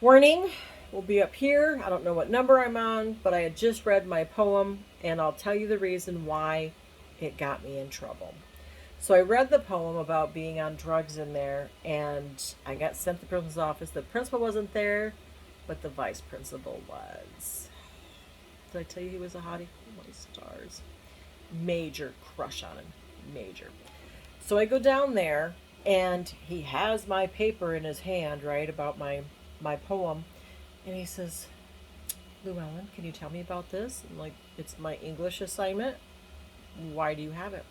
Warning, will be up here. I don't know what number I'm on, but I had just read my poem, and I'll tell you the reason why it got me in trouble. So I read the poem about being on drugs in there, and I got sent to the principal's office. The principal wasn't there, but the vice principal was. Did I tell you he was a hottie? Oh my stars. Major crush on him. Major. So I go down there, and he has my paper in his hand, right, about my poem, and he says, Llewellyn, can you tell me about this? I'm like, it's my English assignment. Why do you have it?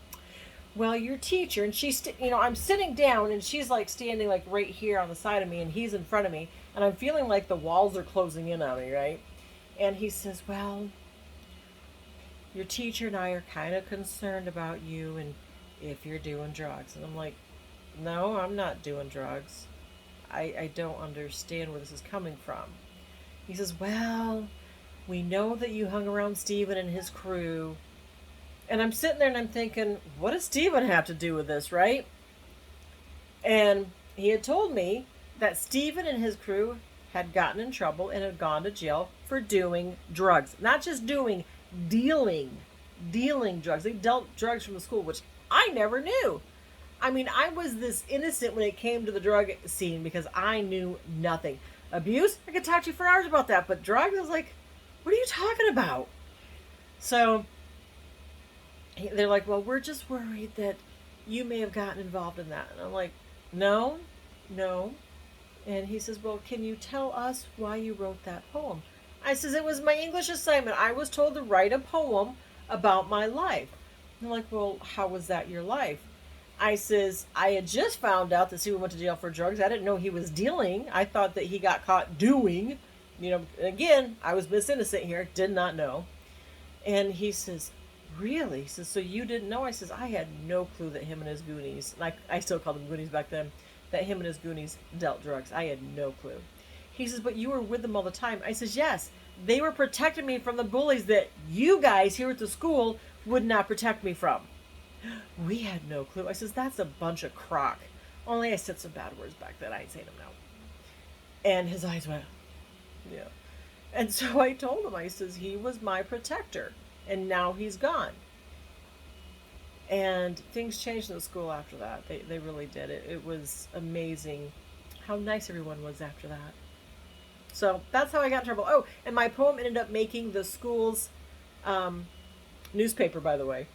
Well, your teacher, and she's, I'm sitting down, and she's like standing like right here on the side of me, and he's in front of me, and I'm feeling like the walls are closing in on me, right? And he says, well, your teacher and I are kind of concerned about you and if you're doing drugs. And I'm like, no, I'm not doing drugs. I don't understand where this is coming from. He says, well, we know that you hung around Steven and his crew. And I'm sitting there and I'm thinking, what does Steven have to do with this, right? And he had told me that Steven and his crew had gotten in trouble and had gone to jail for doing drugs. Not just doing, dealing drugs. They dealt drugs from the school, which I never knew. I mean, I was this innocent when it came to the drug scene because I knew nothing. Abuse, I could talk to you for hours about that, but drugs, I was like, what are you talking about? So they're like, well, we're just worried that you may have gotten involved in that. And I'm like, no, no. And he says, well, can you tell us why you wrote that poem? I says, it was my English assignment. I was told to write a poem about my life. And they're like, well, how was that your life? I says, I had just found out that Steven went to jail for drugs. I didn't know he was dealing. I thought that he got caught doing. Again, I was Miss Innocent here, did not know. And he says, really? He says, so you didn't know? I says, I had no clue that him and his Goonies, and I still called them Goonies back then, that him and his Goonies dealt drugs. I had no clue. He says, but you were with them all the time. I says, yes. They were protecting me from the bullies that you guys here at the school would not protect me from. We had no clue. I says, that's a bunch of crock. Only I said some bad words back then. I ain't saying them now. And his eyes went, yeah. And so I told him, I says, he was my protector. And now he's gone. And things changed in the school after that. They really did. It was amazing how nice everyone was after that. So that's how I got in trouble. Oh, and my poem ended up making the school's newspaper, by the way.